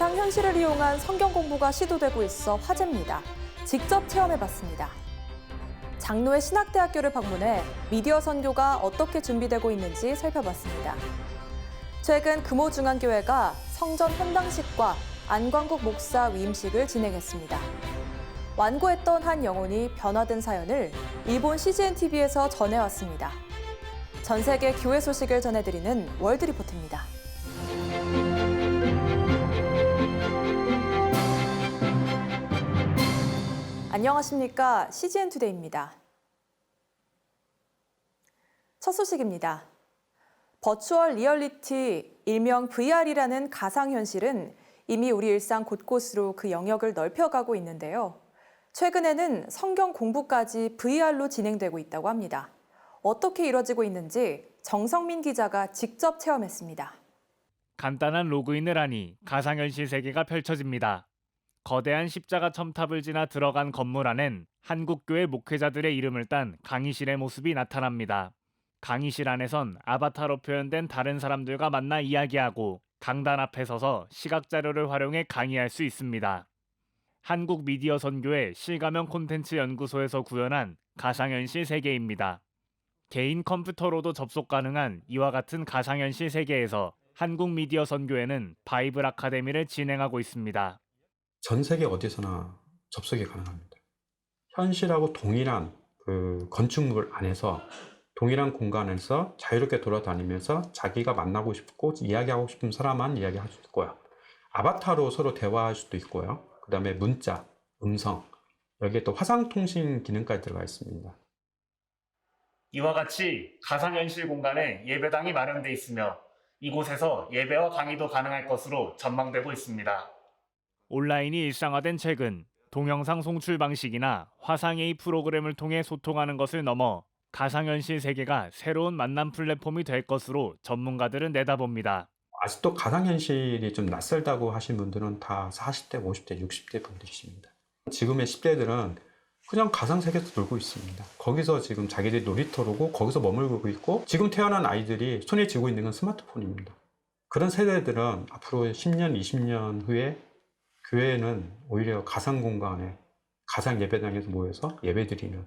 가상현실을 이용한 성경 공부가 시도되고 있어 화제입니다. 직접 체험해봤습니다. 장로의 신학대학교를 방문해 미디어 선교가 어떻게 준비되고 있는지 살펴봤습니다. 최근 금호중앙교회가 성전 헌당식과 안광국 목사 위임식을 진행했습니다. 완고했던 한 영혼이 변화된 사연을 일본 CGN-TV에서 전해왔습니다. 전 세계 교회 소식을 전해드리는 월드리포트입니다. 안녕하십니까? CGN-투데이입니다. 첫 소식입니다. 버추얼 리얼리티, 일명 VR이라는 가상현실은 이미 우리 일상 곳곳으로 그 영역을 넓혀가고 있는데요. 최근에는 성경 공부까지 VR로 진행되고 있다고 합니다. 어떻게 이뤄지고 있는지 정성민 기자가 직접 체험했습니다. 간단한 로그인을 하니 가상현실 세계가 펼쳐집니다. 거대한 십자가 첨탑을 지나 들어간 건물 안엔 한국교회 목회자들의 이름을 딴 강의실의 모습이 나타납니다. 강의실 안에선 아바타로 표현된 다른 사람들과 만나 이야기하고 강단 앞에 서서 시각자료를 활용해 강의할 수 있습니다. 한국 미디어 선교회 실가명 콘텐츠 연구소에서 구현한 가상현실 세계입니다. 개인 컴퓨터로도 접속 가능한 이와 같은 가상현실 세계에서 한국 미디어 선교회는 바이블 아카데미를 진행하고 있습니다. 전 세계 어디서나 접속이 가능합니다. 현실하고 동일한 건축물 안에서 동일한 공간에서 자유롭게 돌아다니면서 자기가 만나고 싶고 이야기하고 싶은 사람만 이야기할 수 있고요. 아바타로 서로 대화할 수도 있고요. 그 다음에 문자, 음성, 여기에 또 화상통신 기능까지 들어가 있습니다. 이와 같이 가상현실 공간에 예배당이 마련돼 있으며 이곳에서 예배와 강의도 가능할 것으로 전망되고 있습니다. 온라인이 일상화된 최근 동영상 송출 방식이나 화상회의 프로그램을 통해 소통하는 것을 넘어 가상현실 세계가 새로운 만남 플랫폼이 될 것으로 전문가들은 내다봅니다. 아직도 가상현실이 좀 낯설다고 하신 분들은 다 40대, 50대, 60대 분들이십니다. 지금의 10대들은 그냥 가상세계에서 놀고 있습니다. 거기서 지금 자기들이 놀이터로고 거기서 머물고 있고 지금 태어난 아이들이 손에 쥐고 있는 건 스마트폰입니다. 그런 세대들은 앞으로 10년, 20년 후에 교회는 오히려 가상 공간에 가상 예배당에서 모여서 예배드리는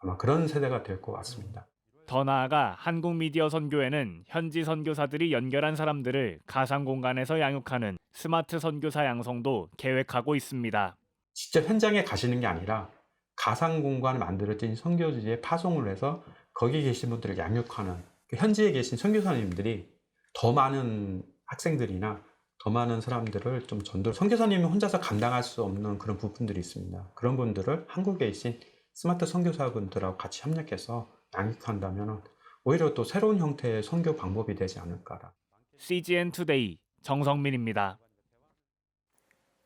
아마 그런 세대가 될 것 같습니다. 더 나아가 한국 미디어 선교회는 현지 선교사들이 연결한 사람들을 가상 공간에서 양육하는 스마트 선교사 양성도 계획하고 있습니다. 직접 현장에 가시는 게 아니라 가상 공간에 만들어진 선교지에 파송을 해서 거기 계신 분들을 양육하는 현지에 계신 선교사님들이 더 많은 학생들이나 더 많은 사람들을 좀 전도, 선교사님이 혼자서 감당할 수 없는 그런 부분들이 있습니다. 그런 분들을 한국에 계신 스마트 선교사분들하고 같이 협력해서 양육한다면 오히려 또 새로운 형태의 선교 방법이 되지 않을까. CGN 투데이 정성민입니다.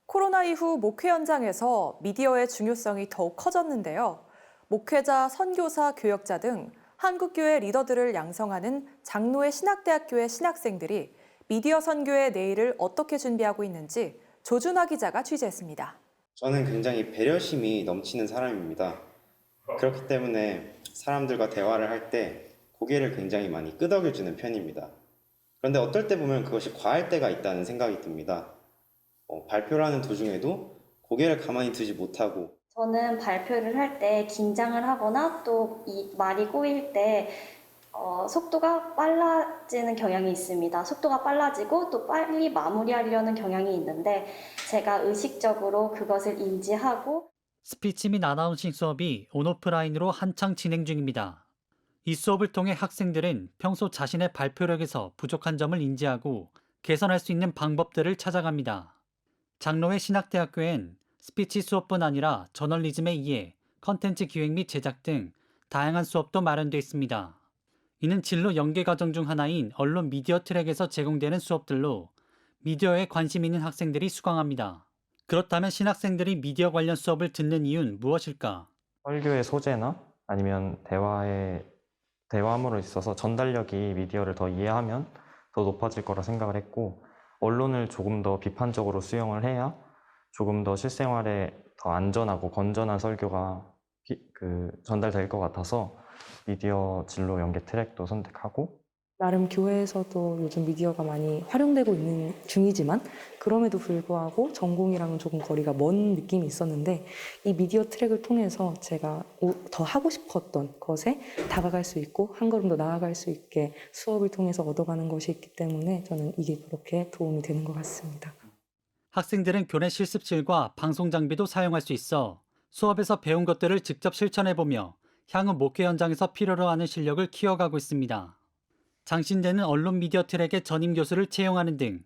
코로나 이후 목회 현장에서 미디어의 중요성이 더욱 커졌는데요. 목회자, 선교사, 교역자 등 한국교회 리더들을 양성하는 장로의 신학대학교의 신학생들이 미디어 선교의 내일을 어떻게 준비하고 있는지 조준하 기자가 취재했습니다. 저는 굉장히 배려심이 넘치는 사람입니다. 그렇기 때문에 사람들과 대화를 할 때 고개를 굉장히 많이 끄덕여주는 편입니다. 그런데 어떨 때 보면 그것이 과할 때가 있다는 생각이 듭니다. 발표를 하는 도중에도 고개를 가만히 두지 못하고 저는 발표를 할 때 긴장을 하거나 또 이 말이 꼬일 때 속도가 빨라지는 경향이 있습니다. 속도가 빨라지고 또 빨리 마무리하려는 경향이 있는데 제가 의식적으로 그것을 인지하고 스피치 및 아나운싱 수업이 온오프라인으로 한창 진행 중입니다. 이 수업을 통해 학생들은 평소 자신의 발표력에서 부족한 점을 인지하고 개선할 수 있는 방법들을 찾아갑니다. 장로회 신학대학교엔 스피치 수업뿐 아니라 저널리즘에 의해 컨텐츠 기획 및 제작 등 다양한 수업도 마련되어 있습니다. 이는 진로 연계 과정 중 하나인 언론 미디어 트랙에서 제공되는 수업들로 미디어에 관심 있는 학생들이 수강합니다. 그렇다면 신학생들이 미디어 관련 수업을 듣는 이유는 무엇일까? 설교의 소재나 아니면 대화함으로 있어서 전달력이 미디어를 더 이해하면 더 높아질 거라 생각을 했고 언론을 조금 더 비판적으로 수용을 해야 조금 더 실생활에 더 안전하고 건전한 설교가 전달될 것 같아서 미디어 진로 연계 트랙도 선택하고 나름 교회에서도 요즘 미디어가 많이 활용되고 있는 중이지만 그럼에도 불구하고 전공이랑은 조금 거리가 먼 느낌이 있었는데 이 미디어 트랙을 통해서 제가 더 하고 싶었던 것에 다가갈 수 있고 한 걸음 더 나아갈 수 있게 수업을 통해서 얻어가는 것이 있기 때문에 저는 이게 그렇게 도움이 되는 것 같습니다. 학생들은 교내 실습실과 방송 장비도 사용할 수 있어 수업에서 배운 것들을 직접 실천해보며 향후 목회 현장에서 필요로 하는 실력을 키워가고 있습니다. 장신대는 언론 미디어 트랙의 전임 교수를 채용하는 등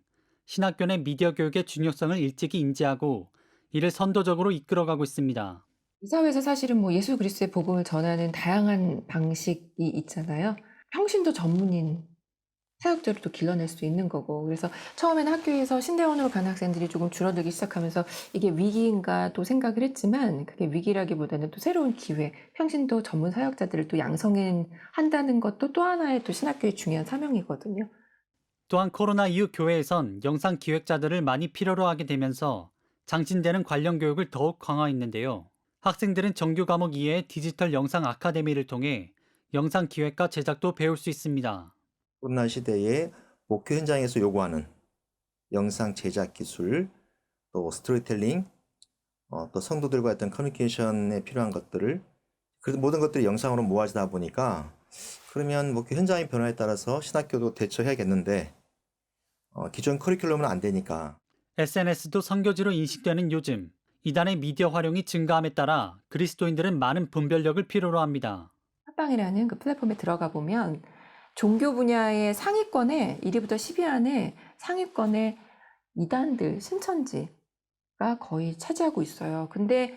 신학교 내 미디어 교육의 중요성을 일찍이 인지하고 이를 선도적으로 이끌어가고 있습니다. 이 사회에서 사실은 뭐 예수 그리스도의 복음을 전하는 다양한 방식이 있잖아요. 평신도 전문인 사역자를 또 길러낼 수 있는 거고, 그래서 처음에는 학교에서 신대원으로 가는 학생들이 조금 줄어들기 시작하면서 이게 위기인가 또 생각을 했지만 그게 위기라기보다는 또 새로운 기회, 평신도 전문 사역자들을 또 양성한다는 것도 또 하나의 또 신학교의 중요한 사명이거든요. 또한 코로나 이후 교회에선 영상 기획자들을 많이 필요로 하게 되면서 장신대는 관련 교육을 더욱 강화했는데요. 학생들은 정규 과목 이외에 디지털 영상 아카데미를 통해 영상 기획과 제작도 배울 수 있습니다. 코로나 시대에 목회 현장에서 요구하는 영상 제작 기술, 또 스토리텔링, 또 성도들과의 어떤 커뮤니케이션에 필요한 것들을 그래서 모든 것들이 영상으로 모아지다 보니까 그러면 목회 현장의 변화에 따라서 신학교도 대처해야겠는데 기존 커리큘럼은 안 되니까. SNS도 선교지로 인식되는 요즘 이단의 미디어 활용이 증가함에 따라 그리스도인들은 많은 분별력을 필요로 합니다. 합방이라는 그 플랫폼에 들어가 보면 종교 분야의 상위권에 1위부터 10위 안에 상위권에 이단들, 신천지가 거의 차지하고 있어요. 근데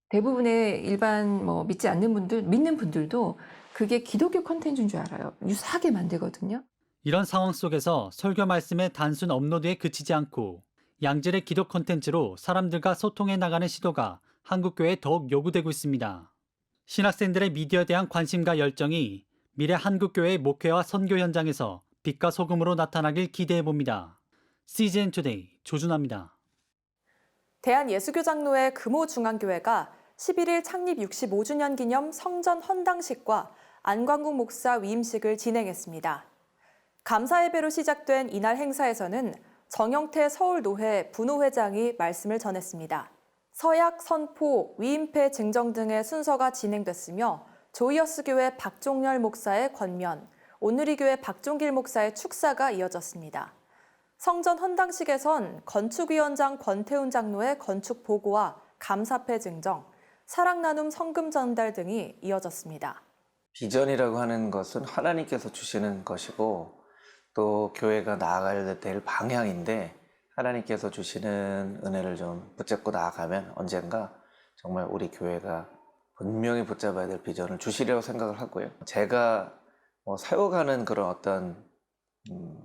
대부분의 일반 믿지 않는 분들, 믿는 분들도 그게 기독교 컨텐츠인 줄 알아요. 유사하게 만들거든요. 이런 상황 속에서 설교 말씀의 단순 업로드에 그치지 않고 양질의 기독 콘텐츠로 사람들과 소통해 나가는 시도가 한국교회에 더욱 요구되고 있습니다. 신학생들의 미디어에 대한 관심과 열정이 미래 한국교회의 목회와 선교 현장에서 빛과 소금으로 나타나길 기대해봅니다. CGN 투데이 조준하입니다. 대한예수교장로회 금호중앙교회가 11일 창립 65주년 기념 성전 헌당식과 안광국 목사 위임식을 진행했습니다. 감사 예배로 시작된 이날 행사에서는 정영태 서울노회 분호회장이 말씀을 전했습니다. 서약, 선포, 위임패 증정 등의 순서가 진행됐으며 조이어스 교회 박종열 목사의 권면, 오누리 교회 박종길 목사의 축사가 이어졌습니다. 성전 헌당식에선 건축위원장 권태훈 장로의 건축 보고와 감사패 증정, 사랑 나눔 성금 전달 등이 이어졌습니다. 비전이라고 하는 것은 하나님께서 주시는 것이고 또 교회가 나아가야 될 방향인데 하나님께서 주시는 은혜를 좀 붙잡고 나아가면 언젠가 정말 우리 교회가 분명히 붙잡아야 될 비전을 주시리라고 생각을 하고요. 제가 세워가는 그런 어떤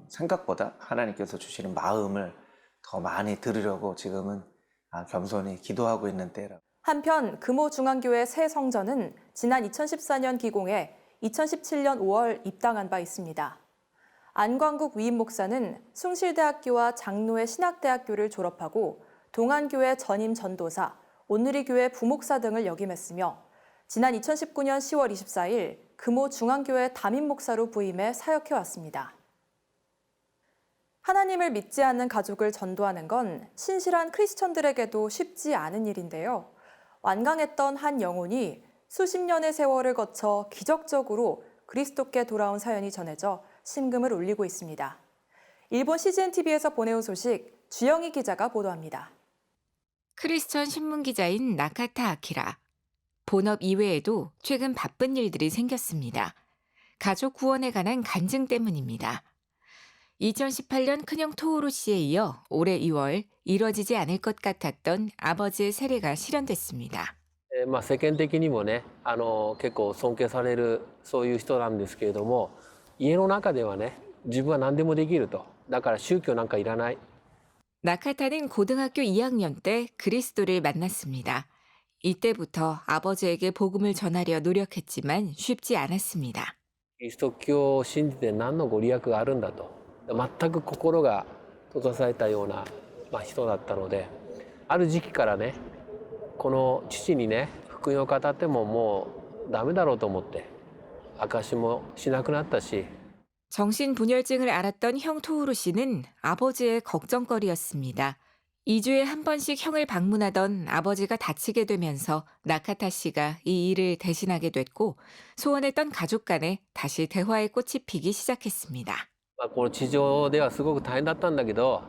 생각보다 하나님께서 주시는 마음을 더 많이 들으려고 지금은 겸손히 기도하고 있는 때라. 한편 금호중앙교회 새 성전은 지난 2014년 기공해 2017년 5월 입당한 바 있습니다. 안광국 위임 목사는 숭실대학교와 장로의 신학대학교를 졸업하고 동안교회 전임 전도사, 오누리교회 부목사 등을 역임했으며 지난 2019년 10월 24일 금호중앙교회 담임 목사로 부임해 사역해왔습니다. 하나님을 믿지 않는 가족을 전도하는 건 신실한 크리스천들에게도 쉽지 않은 일인데요. 완강했던 한 영혼이 수십 년의 세월을 거쳐 기적적으로 그리스도께 돌아온 사연이 전해져 심금을 울리고 있습니다. 일본 CGN-TV에서 보내온 소식 주영희 기자가 보도합니다. 크리스천 신문 기자인 나카타 아키라. 본업 이외에도 최근 바쁜 일들이 생겼습니다. 가족 구원에 관한 간증 때문입니다. 2018년 큰형 토오루 씨에 이어 올해 2월 이뤄지지 않을 것 같았던 아버지의 세례가 실현됐습니다. 世間的にもね、結構尊敬されるそういう人なんですけれども、家の中ではね、自分は何でもできると。だから宗教なんかいらない。 나카타는 고등학교 2학년 때 그리스도를 만났습니다. 이때부터 아버지에게 복음을 전하려 노력했지만 쉽지 않았습니다. キリスト教を信じて何のご利益があるんだと。全く心が閉ざされたような、人だったので、ある時期からね、この父にね、福音を語ってももうダメだろうと思って、証もしなくなったし 정신분열증을 앓았던 형 토우루 씨는 아버지의 걱정거리였습니다. 2주에 한 번씩 형을 방문하던 아버지가 다치게 되면서 나카타 씨가 이 일을 대신하게 됐고 소원했던 가족 간에 다시 대화의 꽃이 피기 시작했습니다. この地上ではすごく大変だったんだけど、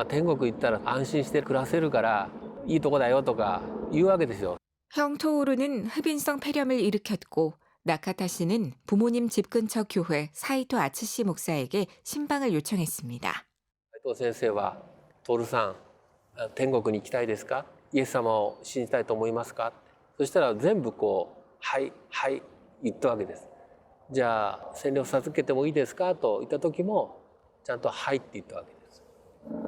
天国行ったら安心して暮らせるからいいとこだよとか言うわけですよ。 형 토우루는 흡인성 폐렴을 일으켰고 나카타 씨는 부모님 집 근처 교회 사이토 아츠시 목사에게 신방을 요청했습니다. 斉藤先生は徹さん天国に行きたいですか、イエス様を信じたいと思いますか、そしたら全部はいはい言ったわけです。じゃあ洗礼を授けてもいいですかと言った時もちゃんとはいって言ったわけです。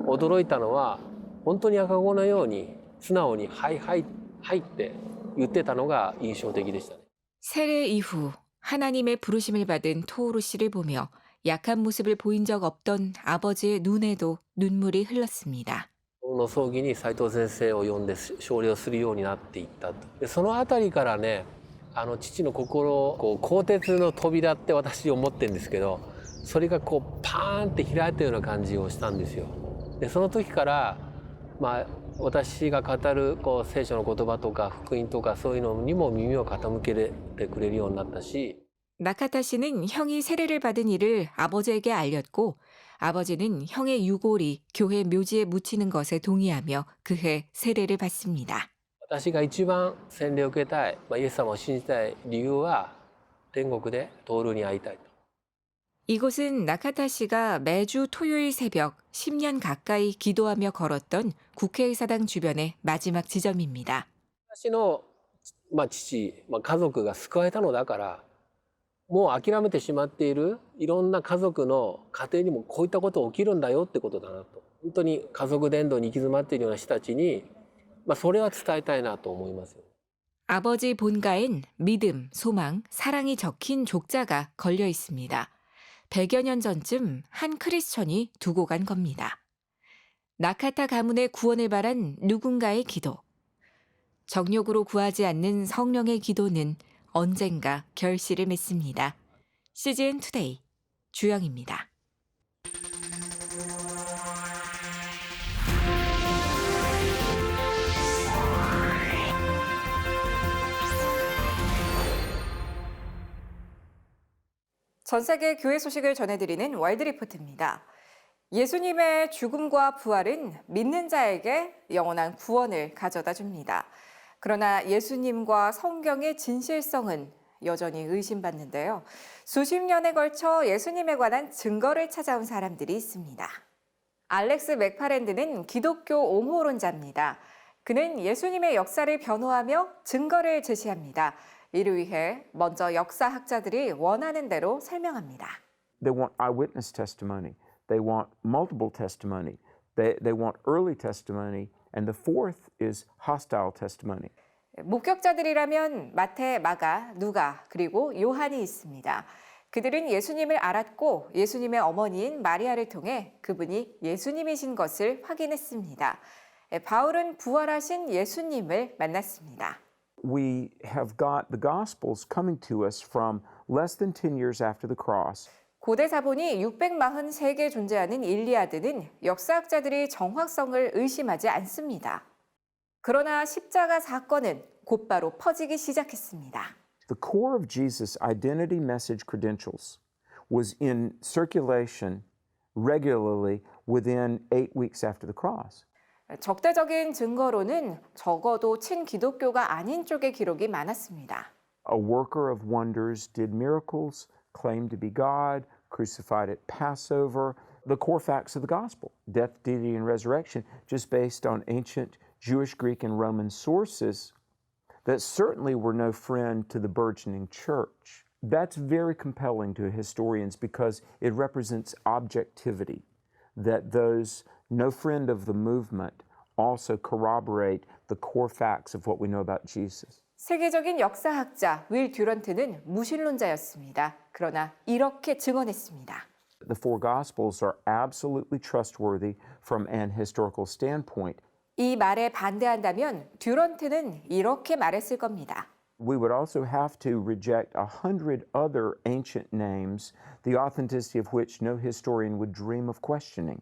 驚いたのは本当に赤子のように素直にはいはいはいって言ってたのが印象的でしたね。 세례 이후 하나님의 부르심을 받은 토우루 씨를 보며 약한 모습을 보인 적 없던 아버지의 눈에도 눈물이 흘렀습니다. の葬儀に斉藤先生を呼んで奨励をするようになっていったと。でそのあたりからね、父の心を鋼鉄の扉って私思ってるんですけど、それがパーンって開いたような感じをしたんですよ。でその時から私が語る聖書の言葉とか福音とかそういうのにも耳を傾けてくれるようになったし。 나카타 씨는 형이 세례를 받은 일을 아버지에게 알렸고 아버지는 형의 유골이 교회 묘지에 묻히는 것에 동의하며 그해 세례를 받습니다. 私が一番洗礼を受けたい、イエス様を信じたい理由は天国で徹に会いたいと。 이곳은 나카타 씨가 매주 토요일 새벽 10년 가까이 기도하며 걸었던 국회의사당 주변의 마지막 지점입니다. 私の父、家族が救われたのだからもう諦めてしまっているいろんな家族の家庭にもこういったこと起きるんだよってことだなと。本当に家族伝道に行き詰まっているような人たちに、それは伝えたいなと思いますよ。 아버지 본가엔 믿음, 소망, 사랑이 적힌 족자가 걸려 있습니다. 100여 년 전쯤 한 크리스천이 두고 간 겁니다. 나카타 가문의 구원을 바란 누군가의 기도. 정욕으로 구하지 않는 성령의 기도는 언젠가 결실을 맺습니다. CGN 투데이 주영입니다. 전 세계 교회 소식을 전해드리는 월드리포트입니다. 예수님의 죽음과 부활은 믿는 자에게 영원한 구원을 가져다 줍니다. 그러나 예수님과 성경의 진실성은 여전히 의심받는데요. 수십 년에 걸쳐 예수님에 관한 증거를 찾아온 사람들이 있습니다. 알렉스 맥파랜드는 기독교 옹호론자입니다. 그는 예수님의 역사를 변호하며 증거를 제시합니다. 이를 위해 먼저 역사학자들이 원하는 대로 설명합니다. They want eyewitness testimony. They want multiple testimony. They want early testimony. And the fourth is hostile testimony. 목격자들이라면 마태, 마가, 누가, 그리고 요한이 있습니다. 그들은 예수님을 알았고 예수님의 어머니인 마리아를 통해 그분이 예수님이신 것을 확인했습니다. 바울은 부활하신 예수님을 만났습니다. We have got the Gospels coming to us from less than 10 years after the cross. 고대 사본이 643개 존재하는 일리아드는 역사학자들이 정확성을 의심하지 않습니다. 그러나 십자가 사건은 곧바로 퍼지기 시작했습니다. The core of Jesus' identity message credentials was in circulation regularly within 8 weeks after the cross. 적대적인 증거로는 적어도 친기독교가 아닌 쪽의 기록이 많았습니다. A worker of wonders did miracles, claimed to be God, crucified at Passover. The core facts of the gospel, death, deity, and resurrection, just based on ancient Jewish, Greek, and Roman sources that certainly were no friend to the burgeoning church. That's very compelling to historians because it represents objectivity, that those no friend of the movement also corroborate the core facts of what we know about Jesus. 세계적인 역사학자 윌 듀런트는 무신론자였습니다. 그러나 이렇게 증언했습니다. The four Gospels are absolutely trustworthy from an historical standpoint. 이 말에 반대한다면 듀런트는 이렇게 말했을 겁니다. We would also have to reject 100 other ancient names, the authenticity of which no historian would dream of questioning.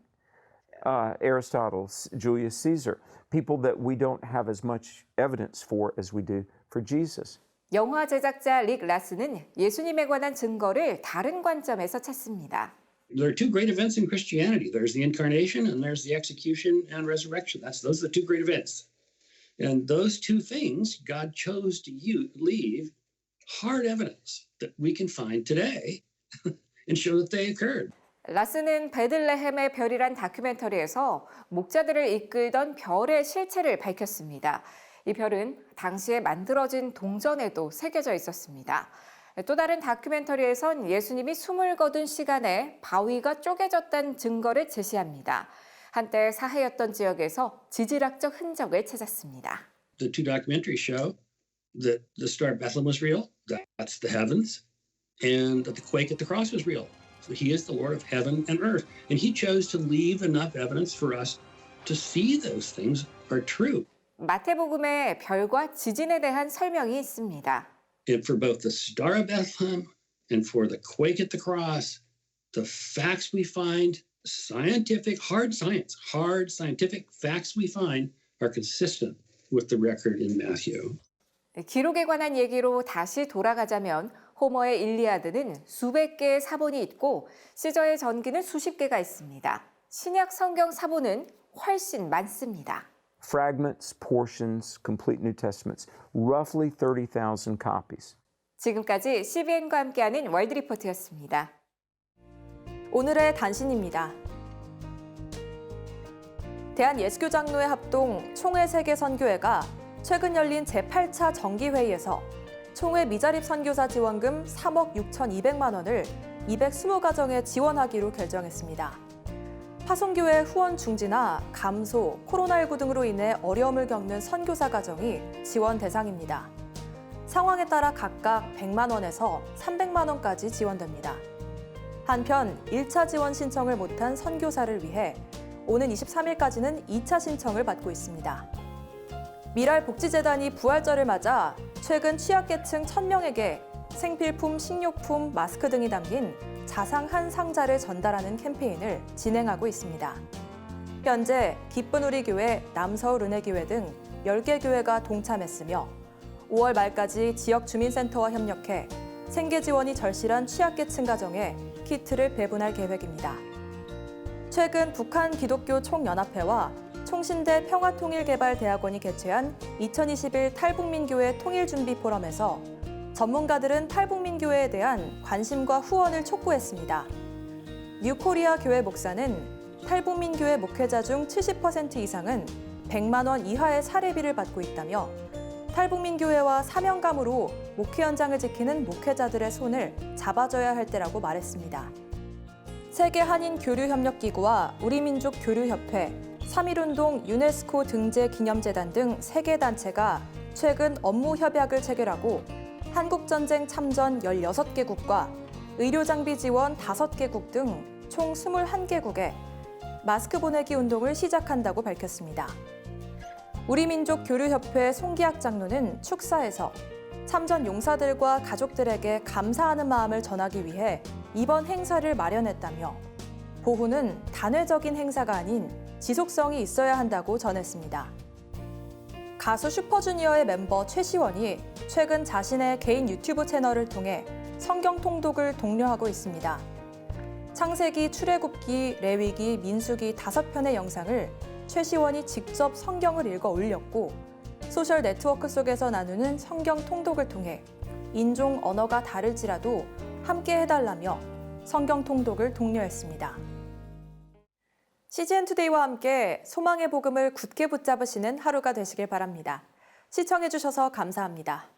Aristotle, Julius Caesar, people that we don't have as much evidence for as we do for Jesus. 영화 제작자 릭 라스는 예수님에 관한 증거를 다른 관점에서 찾습니다. There are two great events in Christianity. There's the incarnation and there's the execution and resurrection. Those are the two great events. And those two things, God chose to leave hard evidence that we can find today and show that they occurred. 라스는 베들레헴의 별이란 다큐멘터리에서 목자들을 이끌던 별의 실체를 밝혔습니다. 이 별은 당시에 만들어진 동전에도 새겨져 있었습니다. 또 다른 다큐멘터리에선 예수님이 숨을 거둔 시간에 바위가 쪼개졌다는 증거를 제시합니다. 한때 사해였던 지역에서 지질학적 흔적을 찾았습니다. The two documentaries show that the Star of Bethlehem was real, that's the heavens, and that the quake at the cross was real. So he is the Lord of heaven and earth. And he chose to leave enough evidence for us to see those things are true. 마태복음에 별과 지진에 대한 설명이 있습니다. And for both the Star of Bethlehem and for the quake at the cross, the facts we find, hard scientific facts we find are consistent with the record in Matthew. 기록에 관한 얘기로 다시 돌아가자면 호머의 일리아드는 수백 개의 사본이 있고 시저의 전기는 수십 개가 있습니다. 신약 성경 사본은 훨씬 많습니다. Fragments, portions, complete New Testaments, roughly 30,000 copies. 지금까지 CBN과 함께하는 월드리포트였습니다. 오늘의 단신입니다. 대한예수교장로회 합동 총회 세계 선교회가 최근 열린 제8차 정기회의에서 총회 미자립 선교사 지원금 3억 6,200만 원을 220가정에 지원하기로 결정했습니다. 파송교회 후원 중지나 감소, 코로나19 등으로 인해 어려움을 겪는 선교사 가정이 지원 대상입니다. 상황에 따라 각각 100만 원에서 300만 원까지 지원됩니다. 한편 1차 지원 신청을 못한 선교사를 위해 오는 23일까지는 2차 신청을 받고 있습니다. 미랄복지재단이 부활절을 맞아 최근 취약계층 1,000명에게 생필품, 식료품, 마스크 등이 담긴 자상 한 상자를 전달하는 캠페인을 진행하고 있습니다. 현재 기쁜 우리 교회, 남서울 은혜교회 등 10개 교회가 동참했으며 5월 말까지 지역 주민센터와 협력해 생계 지원이 절실한 취약계층 가정에 키트를 배분할 계획입니다. 최근 북한 기독교 총연합회와 총신대 평화통일개발대학원이 개최한 2021 탈북민교회 통일준비 포럼에서 전문가들은 탈북민교회에 대한 관심과 후원을 촉구했습니다. 뉴코리아 교회 목사는 탈북민교회 목회자 중 70% 이상은 100만 원 이하의 사례비를 받고 있다며 탈북민교회와 사명감으로 목회 현장을 지키는 목회자들의 손을 잡아줘야 할 때라고 말했습니다. 세계한인교류협력기구와 우리민족교류협회, 3.1운동 유네스코 등재기념재단 등 3개 단체가 최근 업무 협약을 체결하고 한국전쟁 참전 16개국과 의료장비 지원 5개국 등 총 21개국에 마스크 보내기 운동을 시작한다고 밝혔습니다. 우리민족교류협회 송기학 장로는 축사에서 참전 용사들과 가족들에게 감사하는 마음을 전하기 위해 이번 행사를 마련했다며 보훈은 단회적인 행사가 아닌 지속성이 있어야 한다고 전했습니다. 가수 슈퍼주니어의 멤버 최시원이 최근 자신의 개인 유튜브 채널을 통해 성경 통독을 독려하고 있습니다. 창세기, 출애굽기, 레위기, 민수기 5편의 영상을 최시원이 직접 성경을 읽어 올렸고 소셜 네트워크 속에서 나누는 성경 통독을 통해 인종, 언어가 다를지라도 함께 해달라며 성경 통독을 독려했습니다. CGN투데이와 함께 소망의 복음을 굳게 붙잡으시는 하루가 되시길 바랍니다. 시청해주셔서 감사합니다.